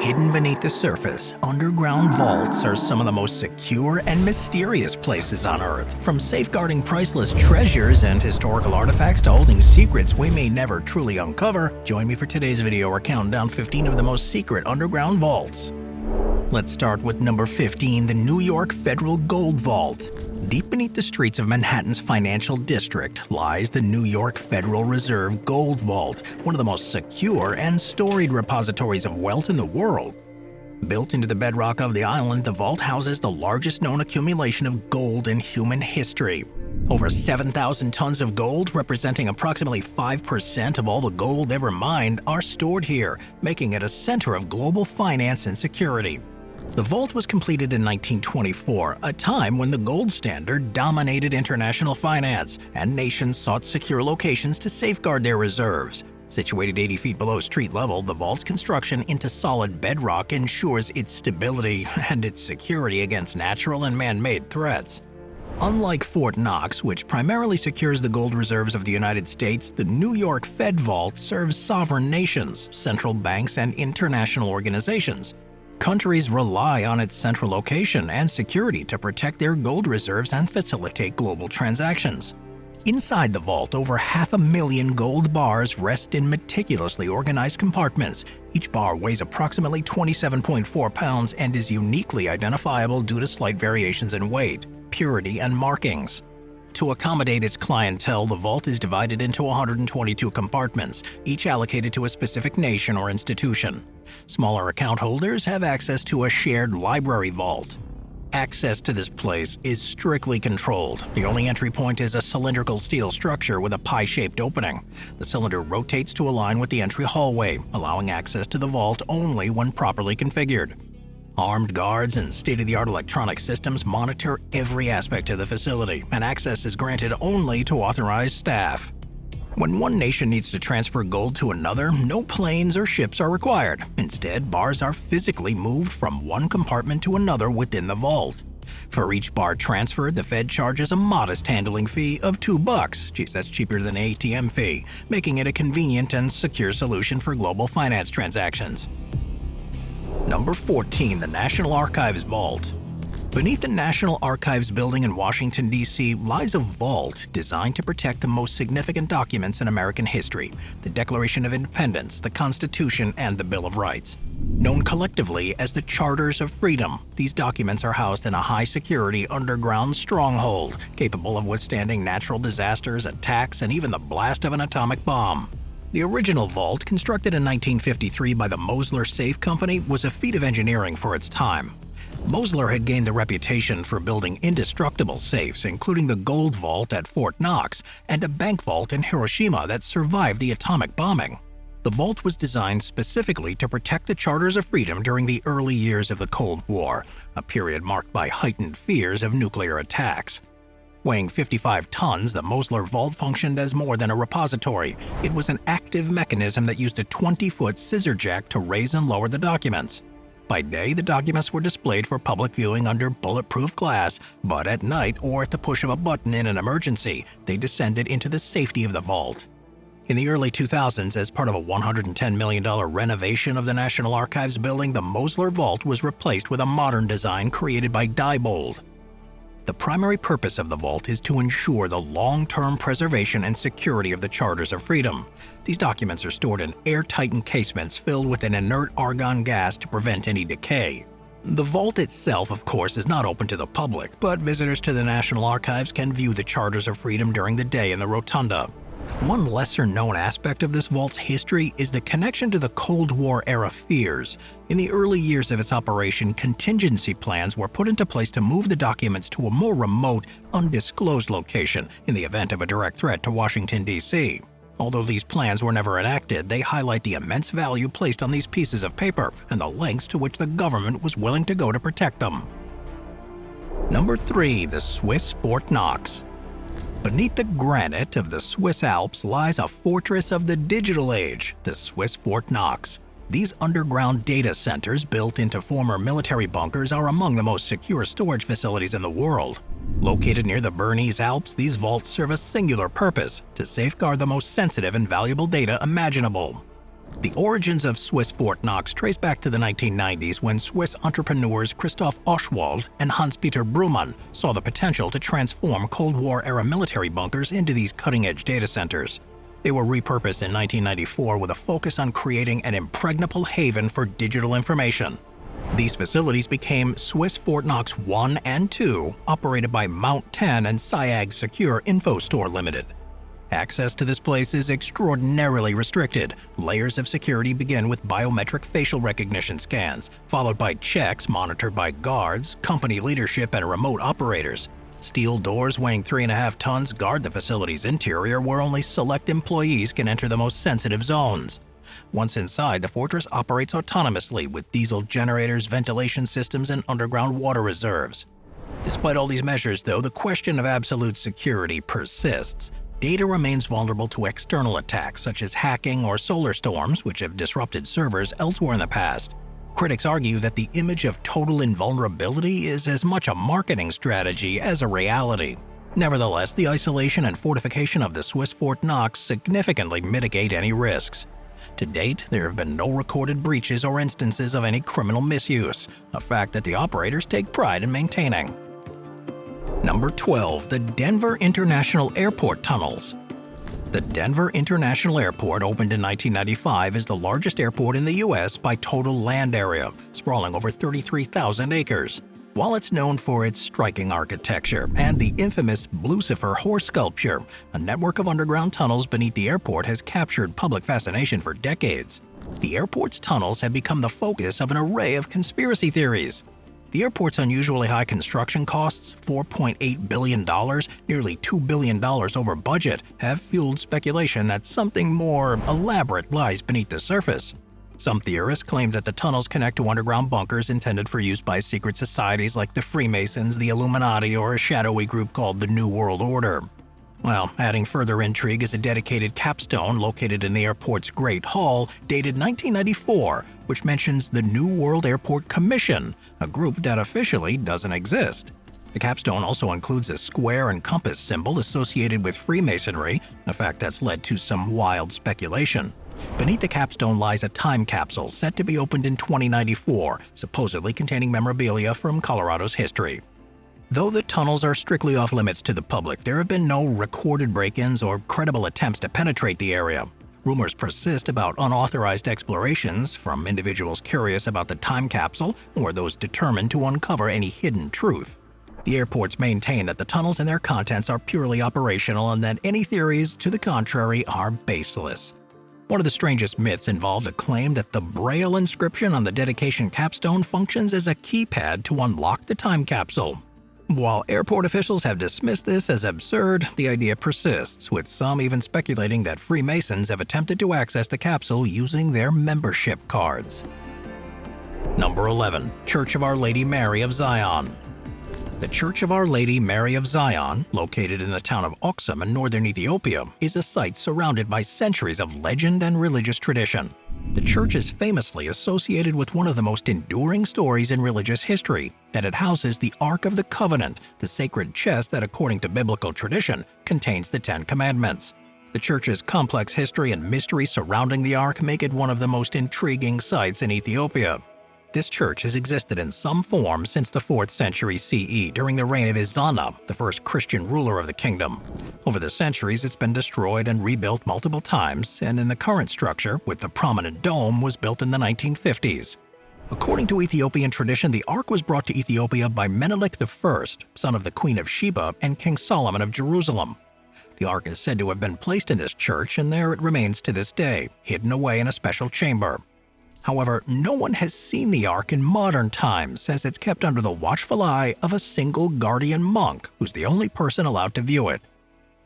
Hidden beneath the surface, underground vaults are some of the most secure and mysterious places on Earth. From safeguarding priceless treasures and historical artifacts to holding secrets we may never truly uncover, join me for today's video where counting down 15 of the most secret underground vaults. Let's start with number 15, the New York Federal Gold Vault. Deep beneath the streets of Manhattan's financial district lies the New York Federal Reserve Gold Vault, one of the most secure and storied repositories of wealth in the world. Built into the bedrock of the island, the vault houses the largest known accumulation of gold in human history. Over 7,000 tons of gold, representing approximately 5% of all the gold ever mined, are stored here, making it a center of global finance and security. The vault was completed in 1924, a time when the gold standard dominated international finance, and nations sought secure locations to safeguard their reserves. Situated 80 feet below street level, the vault's construction into solid bedrock ensures its stability and its security against natural and man-made threats. Unlike Fort Knox, which primarily secures the gold reserves of the United States, the New York Fed Vault serves sovereign nations, central banks, and international organizations. Countries rely on its central location and security to protect their gold reserves and facilitate global transactions. Inside the vault, over 500,000 gold bars rest in meticulously organized compartments. Each bar weighs approximately 27.4 pounds and is uniquely identifiable due to slight variations in weight, purity, and markings. To accommodate its clientele, the vault is divided into 122 compartments, each allocated to a specific nation or institution. Smaller account holders have access to a shared library vault. Access to this place is strictly controlled. The only entry point is a cylindrical steel structure with a pie-shaped opening. The cylinder rotates to align with the entry hallway, allowing access to the vault only when properly configured. Armed guards and state-of-the-art electronic systems monitor every aspect of the facility, and access is granted only to authorized staff. When one nation needs to transfer gold to another, no planes or ships are required. Instead, bars are physically moved from one compartment to another within the vault. For each bar transferred, the Fed charges a modest handling fee of $2. Geez, that's cheaper than an ATM fee, making it a convenient and secure solution for global finance transactions. Number 14, the National Archives Vault. Beneath the National Archives building in Washington, D.C. lies a vault designed to protect the most significant documents in American history: the Declaration of Independence, the Constitution, and the Bill of Rights. Known collectively as the Charters of Freedom, these documents are housed in a high-security underground stronghold, capable of withstanding natural disasters, attacks, and even the blast of an atomic bomb. The original vault, constructed in 1953 by the Mosler Safe Company, was a feat of engineering for its time. Mosler had gained the reputation for building indestructible safes, including the Gold Vault at Fort Knox and a bank vault in Hiroshima that survived the atomic bombing. The vault was designed specifically to protect the Charters of Freedom during the early years of the Cold War, a period marked by heightened fears of nuclear attacks. Weighing 55 tons, the Mosler Vault functioned as more than a repository. It was an active mechanism that used a 20-foot scissor jack to raise and lower the documents. By day, the documents were displayed for public viewing under bulletproof glass, but at night, or at the push of a button in an emergency, they descended into the safety of the vault. In the early 2000s, as part of a $110 million renovation of the National Archives building, the Mosler Vault was replaced with a modern design created by Diebold. The primary purpose of the vault is to ensure the long-term preservation and security of the Charters of Freedom. These documents are stored in airtight encasements filled with an inert argon gas to prevent any decay. The vault itself, of course, is not open to the public, but visitors to the National Archives can view the Charters of Freedom during the day in the rotunda. One lesser-known aspect of this vault's history is the connection to the Cold War-era fears. In the early years of its operation, contingency plans were put into place to move the documents to a more remote, undisclosed location in the event of a direct threat to Washington, D.C. Although these plans were never enacted, they highlight the immense value placed on these pieces of paper and the lengths to which the government was willing to go to protect them. Number 3, the Swiss Fort Knox. Beneath the granite of the Swiss Alps lies a fortress of the digital age, the Swiss Fort Knox. These underground data centers built into former military bunkers are among the most secure storage facilities in the world. Located near the Bernese Alps, these vaults serve a singular purpose: to safeguard the most sensitive and valuable data imaginable. The origins of Swiss Fort Knox trace back to the 1990s when Swiss entrepreneurs Christoph Oschwald and Hans-Peter Brumann saw the potential to transform Cold War-era military bunkers into these cutting-edge data centers. They were repurposed in 1994 with a focus on creating an impregnable haven for digital information. These facilities became Swiss Fort Knox 1 and 2, operated by Mount 10 and SIAG Secure Info Store Limited. Access to this place is extraordinarily restricted. Layers of security begin with biometric facial recognition scans, followed by checks monitored by guards, company leadership, and remote operators. Steel doors weighing 3.5 tons guard the facility's interior, where only select employees can enter the most sensitive zones. Once inside, the fortress operates autonomously with diesel generators, ventilation systems, and underground water reserves. Despite all these measures, though, the question of absolute security persists. Data remains vulnerable to external attacks such as hacking or solar storms, which have disrupted servers elsewhere in the past. Critics argue that the image of total invulnerability is as much a marketing strategy as a reality. Nevertheless, the isolation and fortification of the Swiss Fort Knox significantly mitigate any risks. To date, there have been no recorded breaches or instances of any criminal misuse, a fact that the operators take pride in maintaining. Number 12. The Denver International Airport Tunnels. The Denver International Airport, opened in 1995, is the largest airport in the U.S. by total land area, sprawling over 33,000 acres. While it's known for its striking architecture and the infamous Lucifer horse sculpture, a network of underground tunnels beneath the airport has captured public fascination for decades. The airport's tunnels have become the focus of an array of conspiracy theories. The airport's unusually high construction costs, $4.8 billion, nearly $2 billion over budget, have fueled speculation that something more elaborate lies beneath the surface. Some theorists claim that the tunnels connect to underground bunkers intended for use by secret societies like the Freemasons, the Illuminati, or a shadowy group called the New World Order. Well, adding further intrigue is a dedicated capstone located in the airport's Great Hall, dated 1994, which mentions the New World Airport Commission, a group that officially doesn't exist. The capstone also includes a square and compass symbol associated with Freemasonry, a fact that's led to some wild speculation. Beneath the capstone lies a time capsule set to be opened in 2094, supposedly containing memorabilia from Colorado's history. Though the tunnels are strictly off-limits to the public, there have been no recorded break-ins or credible attempts to penetrate the area. Rumors persist about unauthorized explorations, from individuals curious about the time capsule or those determined to uncover any hidden truth. The airports maintain that the tunnels and their contents are purely operational and that any theories to the contrary are baseless. One of the strangest myths involved a claim that the Braille inscription on the dedication capstone functions as a keypad to unlock the time capsule. While airport officials have dismissed this as absurd, the idea persists, with some even speculating that Freemasons have attempted to access the capsule using their membership cards. Number 11. Church of Our Lady Mary of Zion. The Church of Our Lady Mary of Zion, located in the town of Oxum in northern Ethiopia, is a site surrounded by centuries of legend and religious tradition. The church is famously associated with one of the most enduring stories in religious history, that it houses the Ark of the Covenant, the sacred chest that, according to biblical tradition, contains the Ten Commandments. The church's complex history and mystery surrounding the Ark make it one of the most intriguing sites in Ethiopia. This church has existed in some form since the 4th century CE, during the reign of Izana, the first Christian ruler of the kingdom. Over the centuries, it's been destroyed and rebuilt multiple times, and in the current structure, with the prominent dome, was built in the 1950s. According to Ethiopian tradition, the Ark was brought to Ethiopia by Menelik I, son of the Queen of Sheba and King Solomon of Jerusalem. The Ark is said to have been placed in this church, and there it remains to this day, hidden away in a special chamber. However, no one has seen the Ark in modern times, as it's kept under the watchful eye of a single guardian monk, who's the only person allowed to view it.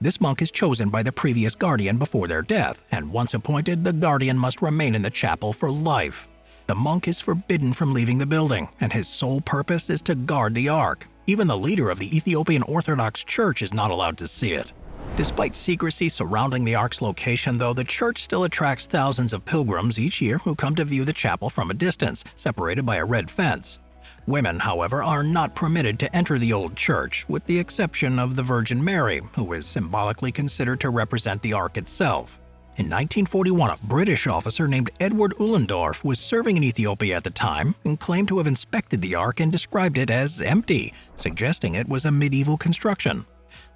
This monk is chosen by the previous guardian before their death, and once appointed, the guardian must remain in the chapel for life. The monk is forbidden from leaving the building, and his sole purpose is to guard the Ark. Even the leader of the Ethiopian Orthodox Church is not allowed to see it. Despite secrecy surrounding the Ark's location, though, the church still attracts thousands of pilgrims each year who come to view the chapel from a distance, separated by a red fence. Women, however, are not permitted to enter the old church, with the exception of the Virgin Mary, who is symbolically considered to represent the Ark itself. In 1941, a British officer named Edward Ullendorf was serving in Ethiopia at the time and claimed to have inspected the Ark and described it as empty, suggesting it was a medieval construction.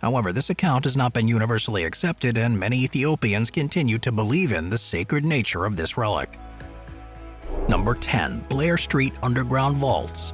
However, this account has not been universally accepted, and many Ethiopians continue to believe in the sacred nature of this relic. Number 10. Blair Street Underground Vaults.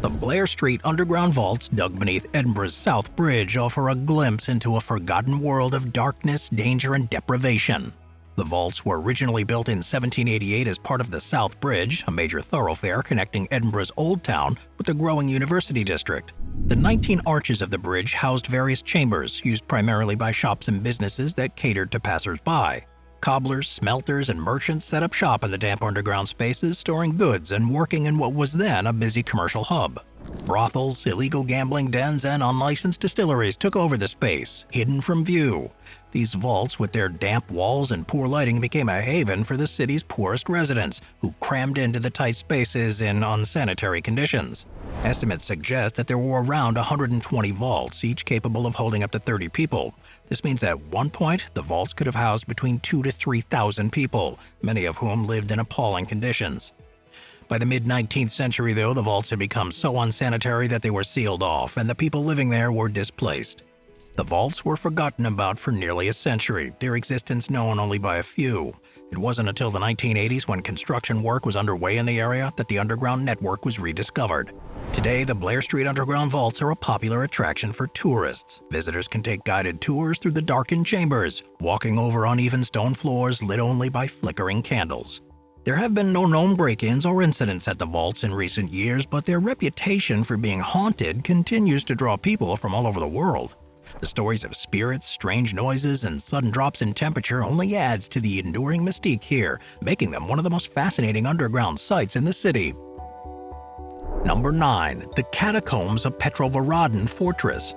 The Blair Street Underground Vaults, dug beneath Edinburgh's South Bridge, offer a glimpse into a forgotten world of darkness, danger, and deprivation. The vaults were originally built in 1788 as part of the South Bridge, a major thoroughfare connecting Edinburgh's Old Town with the growing university district. The 19 arches of the bridge housed various chambers, used primarily by shops and businesses that catered to passers-by. Cobblers, smelters, and merchants set up shop in the damp underground spaces, storing goods and working in what was then a busy commercial hub. Brothels, illegal gambling dens, and unlicensed distilleries took over the space, hidden from view. These vaults, with their damp walls and poor lighting, became a haven for the city's poorest residents, who crammed into the tight spaces in unsanitary conditions. Estimates suggest that there were around 120 vaults, each capable of holding up to 30 people. This means at one point, the vaults could have housed between 2,000 to 3,000 people, many of whom lived in appalling conditions. By the mid-19th century, though, the vaults had become so unsanitary that they were sealed off, and the people living there were displaced. The vaults were forgotten about for nearly a century, their existence known only by a few. It wasn't until the 1980s, when construction work was underway in the area, that the underground network was rediscovered. Today, the Blair Street Underground Vaults are a popular attraction for tourists. Visitors can take guided tours through the darkened chambers, walking over uneven stone floors lit only by flickering candles. There have been no known break-ins or incidents at the vaults in recent years, but their reputation for being haunted continues to draw people from all over the world. The stories of spirits, strange noises, and sudden drops in temperature only adds to the enduring mystique here, making them one of the most fascinating underground sites in the city. Number 9. The Catacombs of Veraden Fortress.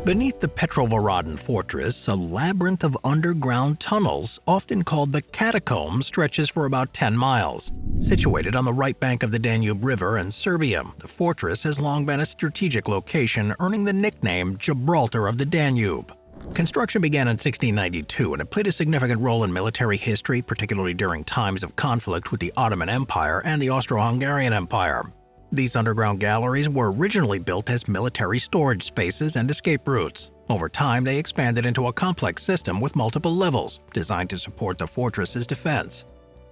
Beneath the Veraden Fortress, a labyrinth of underground tunnels, often called the Catacombs, stretches for about 10 miles. Situated on the right bank of the Danube River in Serbia, the fortress has long been a strategic location, earning the nickname Gibraltar of the Danube. Construction began in 1692, and it played a significant role in military history, particularly during times of conflict with the Ottoman Empire and the Austro-Hungarian Empire. These underground galleries were originally built as military storage spaces and escape routes. Over time, they expanded into a complex system with multiple levels, designed to support the fortress's defense.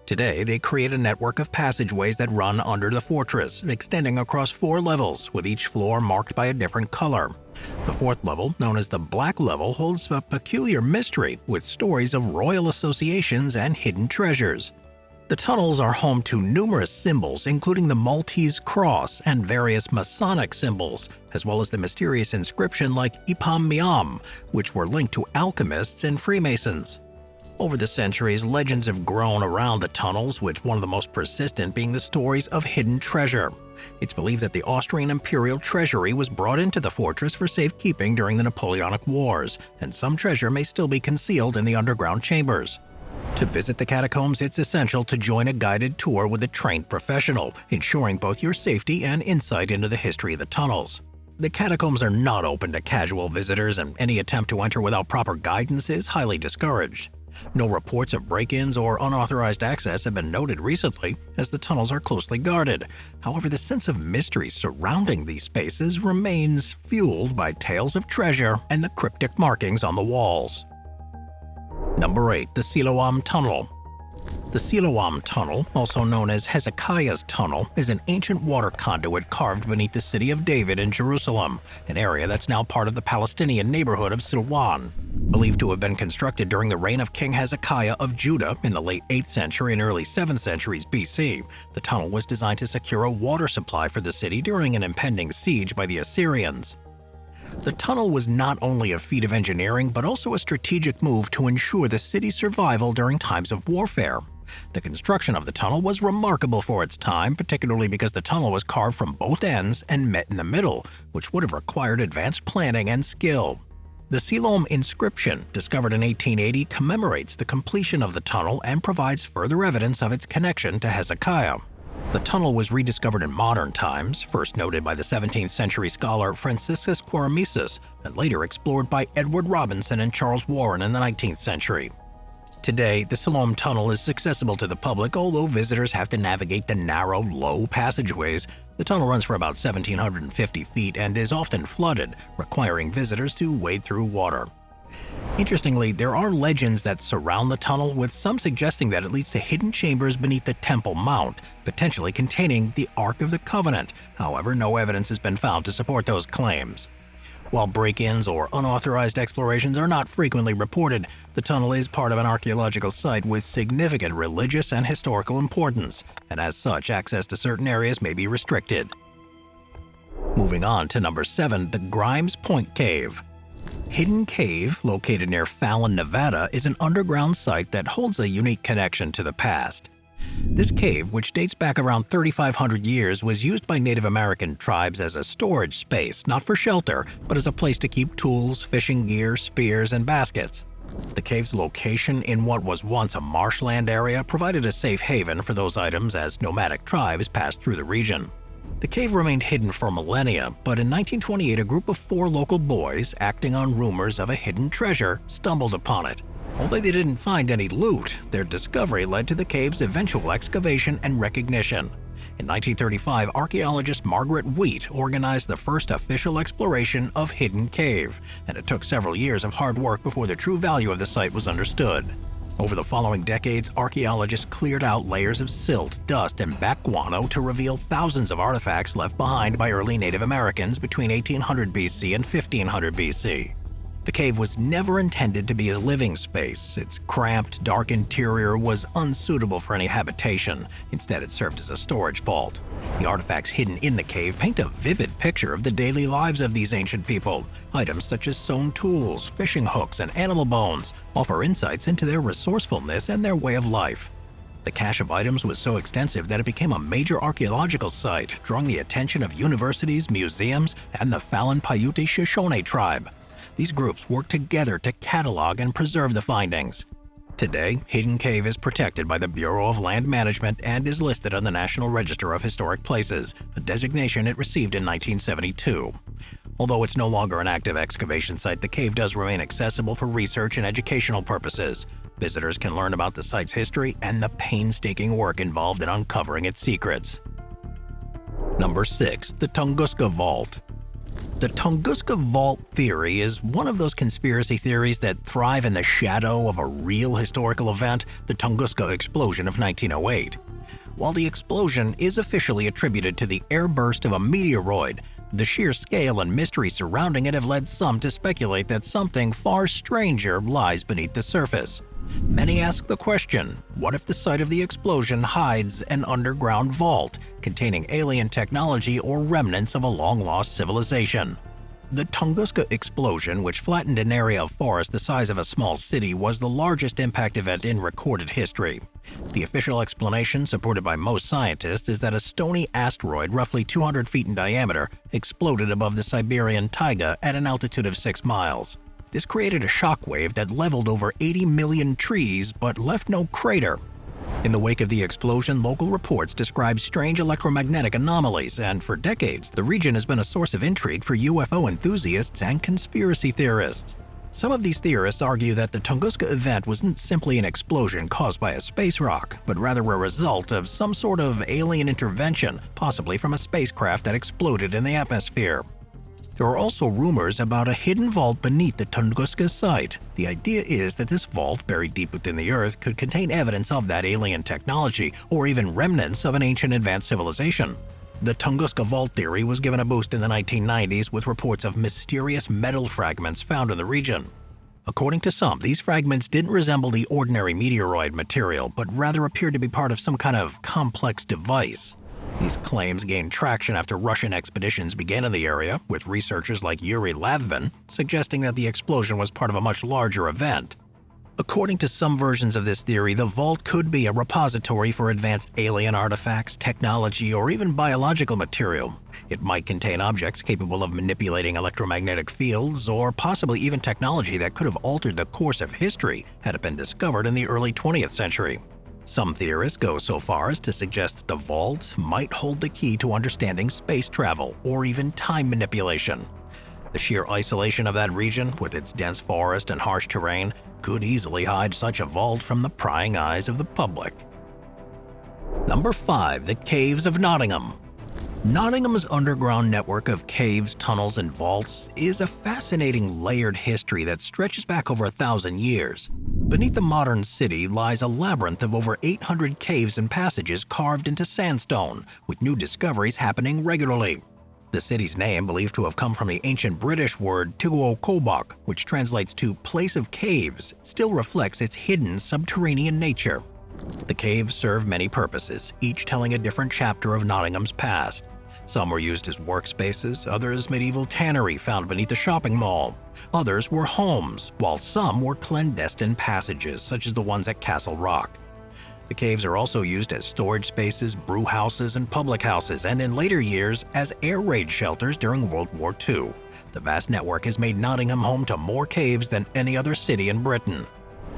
Today, they create a network of passageways that run under the fortress, extending across 4 levels, with each floor marked by a different color. The 4th level, known as the Black Level, holds a peculiar mystery, with stories of royal associations and hidden treasures. The tunnels are home to numerous symbols, including the Maltese cross and various Masonic symbols, as well as the mysterious inscription like Ipam Miam, which were linked to alchemists and Freemasons. Over the centuries, legends have grown around the tunnels, with one of the most persistent being the stories of hidden treasure. It's believed that the Austrian imperial treasury was brought into the fortress for safekeeping during the Napoleonic Wars, and some treasure may still be concealed in the underground chambers. To visit the catacombs, it's essential to join a guided tour with a trained professional, ensuring both your safety and insight into the history of the tunnels. The catacombs are not open to casual visitors, and any attempt to enter without proper guidance is highly discouraged. No reports of break-ins or unauthorized access have been noted recently, as the tunnels are closely guarded. However, the sense of mystery surrounding these spaces remains, fueled by tales of treasure and the cryptic markings on the walls. Number 8. The Siloam Tunnel. The Siloam Tunnel, also known as Hezekiah's Tunnel, is an ancient water conduit carved beneath the city of David in Jerusalem, an area that's now part of the Palestinian neighborhood of Silwan. Believed to have been constructed during the reign of King Hezekiah of Judah in the late 8th century and early 7th centuries BC, the tunnel was designed to secure a water supply for the city during an impending siege by the Assyrians. The tunnel was not only a feat of engineering, but also a strategic move to ensure the city's survival during times of warfare. The construction of the tunnel was remarkable for its time, particularly because the tunnel was carved from both ends and met in the middle, which would have required advanced planning and skill. The Siloam inscription, discovered in 1880, commemorates the completion of the tunnel and provides further evidence of its connection to Hezekiah. The tunnel was rediscovered in modern times, first noted by the 17th century scholar Franciscus Quaresmius, and later explored by Edward Robinson and Charles Warren in the 19th century. Today, the Siloam Tunnel is accessible to the public, although visitors have to navigate the narrow, low passageways. The tunnel runs for about 1,750 feet and is often flooded, requiring visitors to wade through water. Interestingly, there are legends that surround the tunnel, with some suggesting that it leads to hidden chambers beneath the Temple Mount, potentially containing the Ark of the Covenant. However, no evidence has been found to support those claims. While break-ins or unauthorized explorations are not frequently reported, the tunnel is part of an archaeological site with significant religious and historical importance, and as such, access to certain areas may be restricted. Moving on to number 7, the Grimes Point Cave. Hidden Cave, located near Fallon, Nevada, is an underground site that holds a unique connection to the past. This cave, which dates back around 3,500 years, was used by Native American tribes as a storage space, not for shelter, but as a place to keep tools, fishing gear, spears, and baskets. The cave's location in what was once a marshland area provided a safe haven for those items as nomadic tribes passed through the region. The cave remained hidden for millennia, but in 1928 a group of 4 local boys, acting on rumors of a hidden treasure, stumbled upon it. Although they didn't find any loot, their discovery led to the cave's eventual excavation and recognition. In 1935, archaeologist Margaret Wheat organized the first official exploration of Hidden Cave, and it took several years of hard work before the true value of the site was understood. Over the following decades, archaeologists cleared out layers of silt, dust, and bat guano to reveal thousands of artifacts left behind by early Native Americans between 1800 BC and 1500 BC. The cave was never intended to be a living space. Its cramped, dark interior was unsuitable for any habitation. Instead, it served as a storage vault. The artifacts hidden in the cave paint a vivid picture of the daily lives of these ancient people. Items such as sewn tools, fishing hooks, and animal bones offer insights into their resourcefulness and their way of life. The cache of items was so extensive that it became a major archaeological site, drawing the attention of universities, museums, and the Fallon Paiute Shoshone tribe. These groups work together to catalog and preserve the findings. Today, Hidden Cave is protected by the Bureau of Land Management and is listed on the National Register of Historic Places, a designation it received in 1972. Although it's no longer an active excavation site, the cave does remain accessible for research and educational purposes. Visitors can learn about the site's history and the painstaking work involved in uncovering its secrets. Number 6. The Tunguska Vault. The Tunguska Vault theory is one of those conspiracy theories that thrive in the shadow of a real historical event, the Tunguska explosion of 1908. While the explosion is officially attributed to the airburst of a meteoroid, the sheer scale and mystery surrounding it have led some to speculate that something far stranger lies beneath the surface. Many ask the question, what if the site of the explosion hides an underground vault containing alien technology or remnants of a long-lost civilization? The Tunguska explosion, which flattened an area of forest the size of a small city, was the largest impact event in recorded history. The official explanation, supported by most scientists, is that a stony asteroid roughly 200 feet in diameter exploded above the Siberian taiga at an altitude of 6 miles. This created a shockwave that leveled over 80 million trees but left no crater. In the wake of the explosion, local reports describe strange electromagnetic anomalies, and for decades, the region has been a source of intrigue for UFO enthusiasts and conspiracy theorists. Some of these theorists argue that the Tunguska event wasn't simply an explosion caused by a space rock, but rather a result of some sort of alien intervention, possibly from a spacecraft that exploded in the atmosphere. There are also rumors about a hidden vault beneath the Tunguska site. The idea is that this vault, buried deep within the earth, could contain evidence of that alien technology, or even remnants of an ancient advanced civilization. The Tunguska Vault theory was given a boost in the 1990s with reports of mysterious metal fragments found in the region. According to some, these fragments didn't resemble the ordinary meteoroid material, but rather appeared to be part of some kind of complex device. These claims gained traction after Russian expeditions began in the area, with researchers like Yuri Lavin suggesting that the explosion was part of a much larger event. According to some versions of this theory, the vault could be a repository for advanced alien artifacts, technology, or even biological material. It might contain objects capable of manipulating electromagnetic fields, or possibly even technology that could have altered the course of history had it been discovered in the early 20th century. Some theorists go so far as to suggest that the vault might hold the key to understanding space travel or even time manipulation. The sheer isolation of that region, with its dense forest and harsh terrain, could easily hide such a vault from the prying eyes of the public. Number 5. The Caves of Nottingham. Nottingham's underground network of caves, tunnels, and vaults is a fascinating layered history that stretches back over 1,000 years. Beneath the modern city lies a labyrinth of over 800 caves and passages carved into sandstone, with new discoveries happening regularly. The city's name, believed to have come from the ancient British word Tunguska, which translates to place of caves, still reflects its hidden subterranean nature. The caves serve many purposes, each telling a different chapter of Nottingham's past. Some were used as workspaces, others medieval tannery found beneath a shopping mall. Others were homes, while some were clandestine passages, such as the ones at Castle Rock. The caves are also used as storage spaces, brew houses, and public houses, and in later years as air raid shelters during World War II. The vast network has made Nottingham home to more caves than any other city in Britain.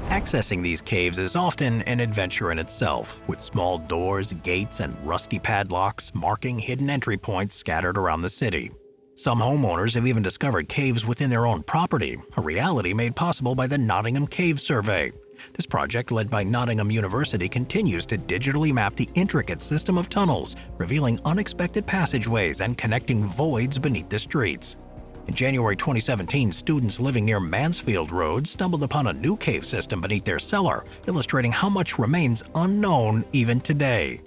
Accessing these caves is often an adventure in itself, with small doors, gates, and rusty padlocks marking hidden entry points scattered around the city. Some homeowners have even discovered caves within their own property, a reality made possible by the Nottingham Cave Survey. This project, led by Nottingham University, continues to digitally map the intricate system of tunnels, revealing unexpected passageways and connecting voids beneath the streets. In January 2017, students living near Mansfield Road stumbled upon a new cave system beneath their cellar, illustrating how much remains unknown even today.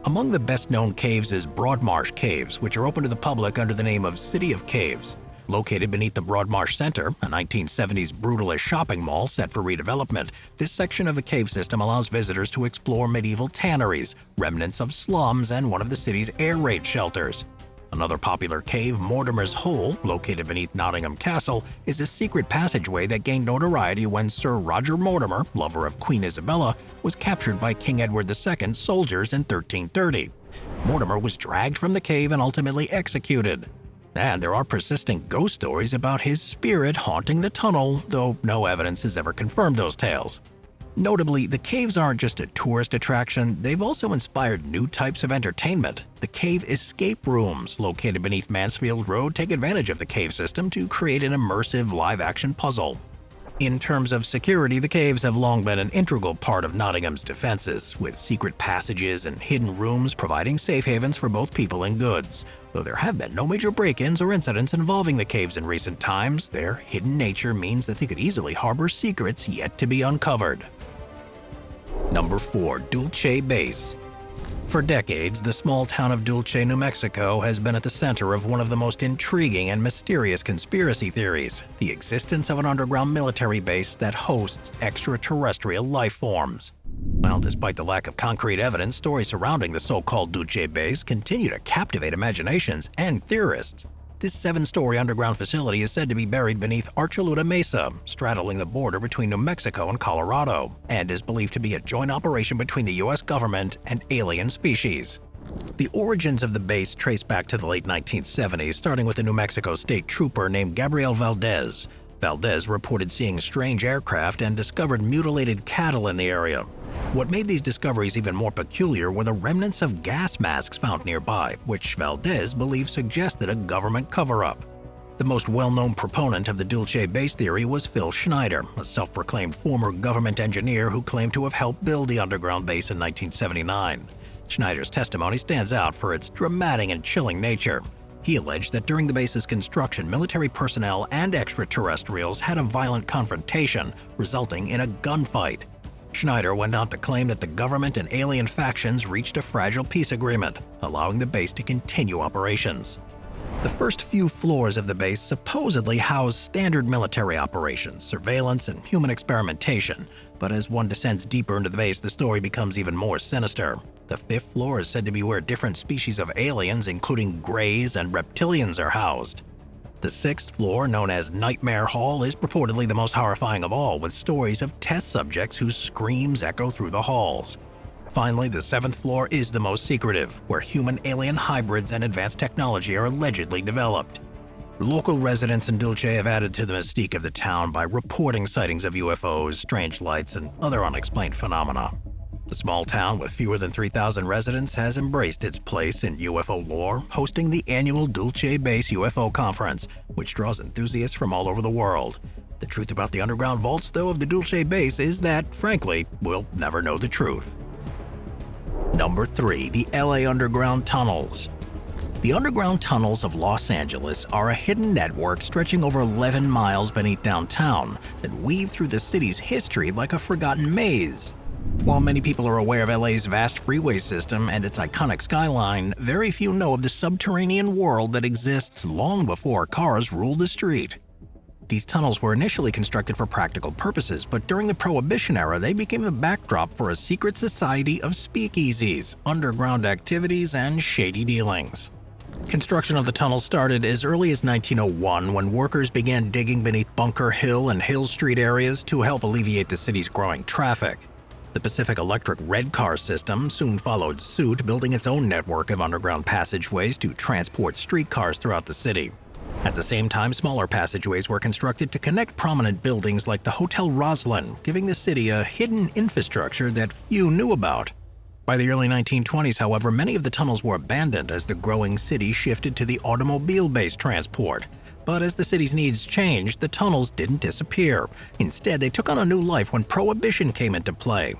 Among the best-known caves is Broadmarsh Caves, which are open to the public under the name of City of Caves. Located beneath the Broadmarsh Center, a 1970s brutalist shopping mall set for redevelopment, this section of the cave system allows visitors to explore medieval tanneries, remnants of slums, and one of the city's air raid shelters. Another popular cave, Mortimer's Hole, located beneath Nottingham Castle, is a secret passageway that gained notoriety when Sir Roger Mortimer, lover of Queen Isabella, was captured by King Edward II's soldiers in 1330. Mortimer was dragged from the cave and ultimately executed. And there are persistent ghost stories about his spirit haunting the tunnel, though no evidence has ever confirmed those tales. Notably, the caves aren't just a tourist attraction, they've also inspired new types of entertainment. The cave escape rooms, located beneath Mansfield Road, take advantage of the cave system to create an immersive live-action puzzle. In terms of security, the caves have long been an integral part of Nottingham's defenses, with secret passages and hidden rooms providing safe havens for both people and goods. Though there have been no major break-ins or incidents involving the caves in recent times, their hidden nature means that they could easily harbor secrets yet to be uncovered. Number 4. Dulce Base. For decades, the small town of Dulce, New Mexico has been at the center of one of the most intriguing and mysterious conspiracy theories: the existence of an underground military base that hosts extraterrestrial life forms. Well, despite the lack of concrete evidence, stories surrounding the so-called Dulce Base continue to captivate imaginations and theorists. This 7-story underground facility is said to be buried beneath Archuleta Mesa, straddling the border between New Mexico and Colorado, and is believed to be a joint operation between the U.S. government and alien species. The origins of the base trace back to the late 1970s, starting with a New Mexico state trooper named Gabriel Valdez. Valdez reported seeing strange aircraft and discovered mutilated cattle in the area. What made these discoveries even more peculiar were the remnants of gas masks found nearby, which Valdez believed suggested a government cover-up. The most well-known proponent of the Dulce Base theory was Phil Schneider, a self-proclaimed former government engineer who claimed to have helped build the underground base in 1979. Schneider's testimony stands out for its dramatic and chilling nature. He alleged that during the base's construction, military personnel and extraterrestrials had a violent confrontation, resulting in a gunfight. Schneider went on to claim that the government and alien factions reached a fragile peace agreement, allowing the base to continue operations. The first few floors of the base supposedly housed standard military operations, surveillance, and human experimentation, but as one descends deeper into the base, the story becomes even more sinister. The 5th floor is said to be where different species of aliens, including greys and reptilians, are housed. The 6th floor, known as Nightmare Hall, is purportedly the most horrifying of all, with stories of test subjects whose screams echo through the halls. Finally, the 7th floor is the most secretive, where human-alien hybrids and advanced technology are allegedly developed. Local residents in Dulce have added to the mystique of the town by reporting sightings of UFOs, strange lights, and other unexplained phenomena. The small town, with fewer than 3,000 residents, has embraced its place in UFO lore, hosting the annual Dulce Base UFO Conference, which draws enthusiasts from all over the world. The truth about the underground vaults, though, of the Dulce base is that, frankly, we'll never know the truth. Number 3. The LA Underground Tunnels. The underground tunnels of Los Angeles are a hidden network stretching over 11 miles beneath downtown that weave through the city's history like a forgotten maze. While many people are aware of LA's vast freeway system and its iconic skyline, very few know of the subterranean world that exists long before cars ruled the street. These tunnels were initially constructed for practical purposes, but during the Prohibition era they became the backdrop for a secret society of speakeasies, underground activities, and shady dealings. Construction of the tunnels started as early as 1901 when workers began digging beneath Bunker Hill and Hill Street areas to help alleviate the city's growing traffic. The Pacific Electric Red Car system soon followed suit, building its own network of underground passageways to transport streetcars throughout the city. At the same time, smaller passageways were constructed to connect prominent buildings like the Hotel Roslyn, giving the city a hidden infrastructure that few knew about. By the early 1920s, however, many of the tunnels were abandoned as the growing city shifted to the automobile-based transport. But as the city's needs changed, the tunnels didn't disappear. Instead, they took on a new life when Prohibition came into play.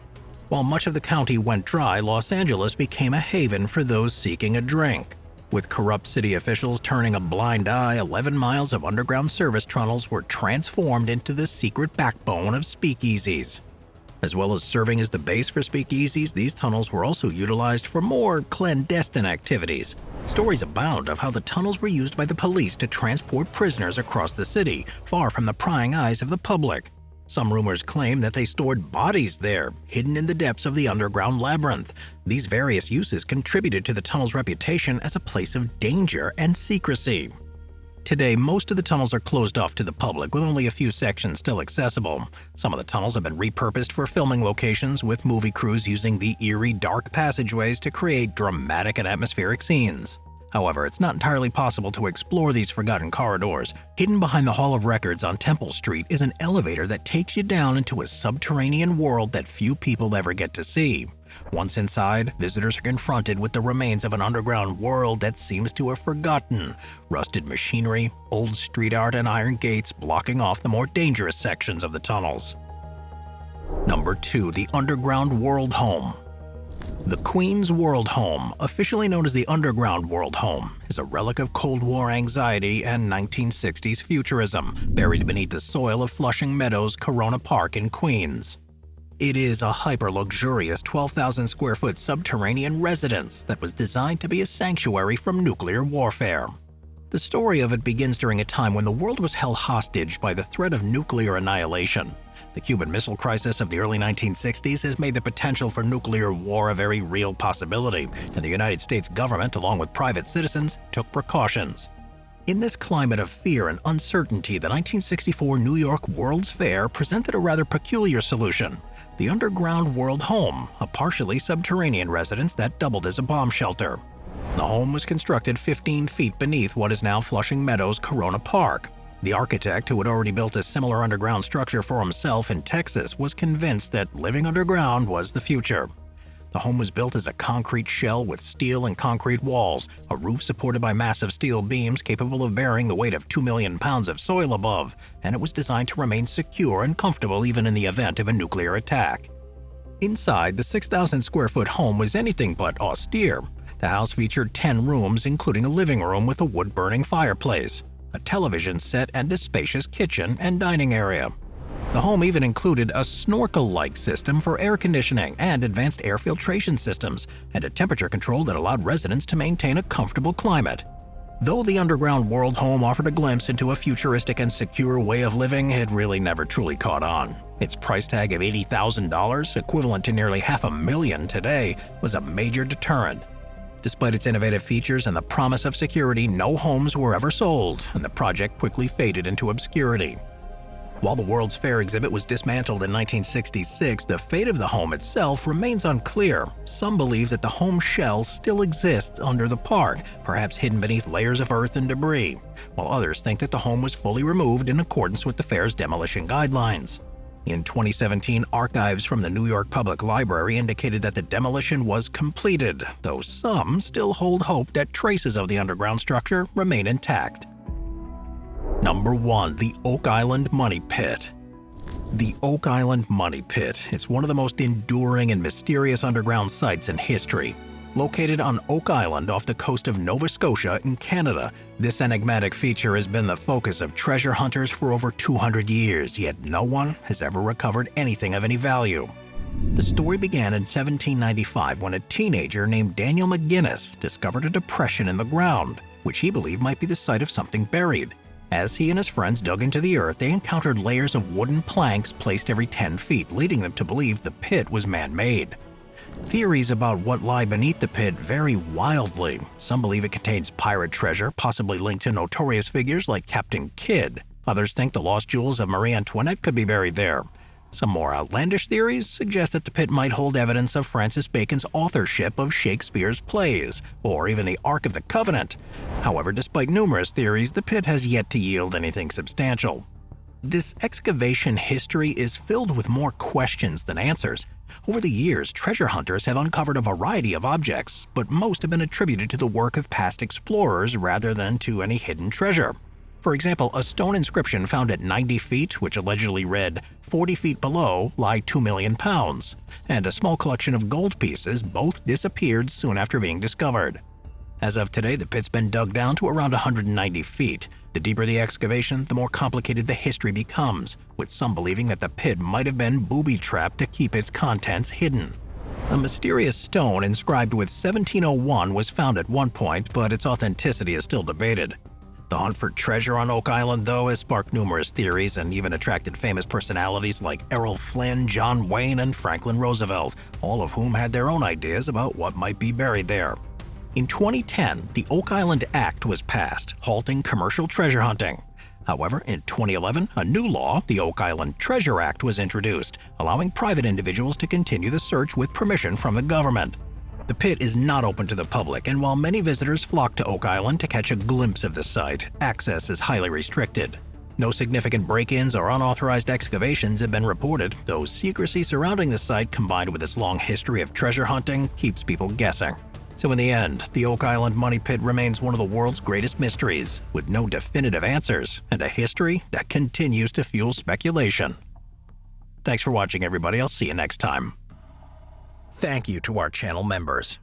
While much of the county went dry, Los Angeles became a haven for those seeking a drink. With corrupt city officials turning a blind eye, 11 miles of underground service tunnels were transformed into the secret backbone of speakeasies. As well as serving as the base for speakeasies, these tunnels were also utilized for more clandestine activities. Stories abound of how the tunnels were used by the police to transport prisoners across the city, far from the prying eyes of the public. Some rumors claim that they stored bodies there, hidden in the depths of the underground labyrinth. These various uses contributed to the tunnel's reputation as a place of danger and secrecy. Today, most of the tunnels are closed off to the public, with only a few sections still accessible. Some of the tunnels have been repurposed for filming locations, with movie crews using the eerie, dark passageways to create dramatic and atmospheric scenes. However, it's not entirely possible to explore these forgotten corridors. Hidden behind the Hall of Records on Temple Street is an elevator that takes you down into a subterranean world that few people ever get to see. Once inside, visitors are confronted with the remains of an underground world that seems to have forgotten. Rusted machinery, old street art, and iron gates blocking off the more dangerous sections of the tunnels. Number 2. The Underground World Home. The Queen's World Home, officially known as the Underground World Home, is a relic of Cold War anxiety and 1960s futurism, buried beneath the soil of Flushing Meadows Corona Park in Queens. It is a hyper-luxurious 12,000-square-foot subterranean residence that was designed to be a sanctuary from nuclear warfare. The story of it begins during a time when the world was held hostage by the threat of nuclear annihilation. The Cuban Missile Crisis of the early 1960s has made the potential for nuclear war a very real possibility, and the United States government, along with private citizens, took precautions. In this climate of fear and uncertainty, the 1964 New York World's Fair presented a rather peculiar solution: the Underground World Home, a partially subterranean residence that doubled as a bomb shelter. The home was constructed 15 feet beneath what is now Flushing Meadows Corona Park. The architect, who had already built a similar underground structure for himself in Texas, was convinced that living underground was the future. The home was built as a concrete shell with steel and concrete walls, a roof supported by massive steel beams capable of bearing the weight of 2 million pounds of soil above, and it was designed to remain secure and comfortable even in the event of a nuclear attack. Inside, the 6,000-square-foot home was anything but austere. The house featured 10 rooms, including a living room with a wood-burning fireplace, a television set, and a spacious kitchen and dining area. The home even included a snorkel-like system for air conditioning and advanced air filtration systems, and a temperature control that allowed residents to maintain a comfortable climate. Though the Underground World Home offered a glimpse into a futuristic and secure way of living, it really never truly caught on. Its price tag of $80,000, equivalent to nearly $500,000 today, was a major deterrent. Despite its innovative features and the promise of security, no homes were ever sold, and the project quickly faded into obscurity. While the World's Fair exhibit was dismantled in 1966, the fate of the home itself remains unclear. Some believe that the home shell still exists under the park, perhaps hidden beneath layers of earth and debris, while others think that the home was fully removed in accordance with the fair's demolition guidelines. In 2017, archives from the New York Public Library indicated that the demolition was completed, though some still hold hope that traces of the underground structure remain intact. Number 1. The Oak Island Money Pit. The Oak Island Money Pit is one of the most enduring and mysterious underground sites in history. Located on Oak Island off the coast of Nova Scotia in Canada, this enigmatic feature has been the focus of treasure hunters for over 200 years, yet no one has ever recovered anything of any value. The story began in 1795 when a teenager named Daniel McGinnis discovered a depression in the ground, which he believed might be the site of something buried. As he and his friends dug into the earth, they encountered layers of wooden planks placed every 10 feet, leading them to believe the pit was man-made. Theories about what lie beneath the pit vary wildly. Some believe it contains pirate treasure, possibly linked to notorious figures like Captain Kidd. Others think the lost jewels of Marie Antoinette could be buried there. Some more outlandish theories suggest that the pit might hold evidence of Francis Bacon's authorship of Shakespeare's plays, or even the Ark of the Covenant. However, despite numerous theories, the pit has yet to yield anything substantial. This excavation history is filled with more questions than answers. Over the years, treasure hunters have uncovered a variety of objects, but most have been attributed to the work of past explorers rather than to any hidden treasure. For example, a stone inscription found at 90 feet, which allegedly read, 40 feet below lie 2 million pounds, and a small collection of gold pieces both disappeared soon after being discovered. As of today, the pit's been dug down to around 190 feet. The deeper the excavation, the more complicated the history becomes, with some believing that the pit might have been booby-trapped to keep its contents hidden. A mysterious stone inscribed with 1701 was found at one point, but its authenticity is still debated. The hunt for treasure on Oak Island, though, has sparked numerous theories and even attracted famous personalities like Errol Flynn, John Wayne, and Franklin Roosevelt, all of whom had their own ideas about what might be buried there. In 2010, the Oak Island Act was passed, halting commercial treasure hunting. However, in 2011, a new law, the Oak Island Treasure Act, was introduced, allowing private individuals to continue the search with permission from the government. The pit is not open to the public, and while many visitors flock to Oak Island to catch a glimpse of the site, access is highly restricted. No significant break-ins or unauthorized excavations have been reported, though secrecy surrounding the site combined with its long history of treasure hunting keeps people guessing. So in the end, the Oak Island Money Pit remains one of the world's greatest mysteries, with no definitive answers and a history that continues to fuel speculation. Thanks for watching, everybody. I'll see you next time. Thank you to our channel members.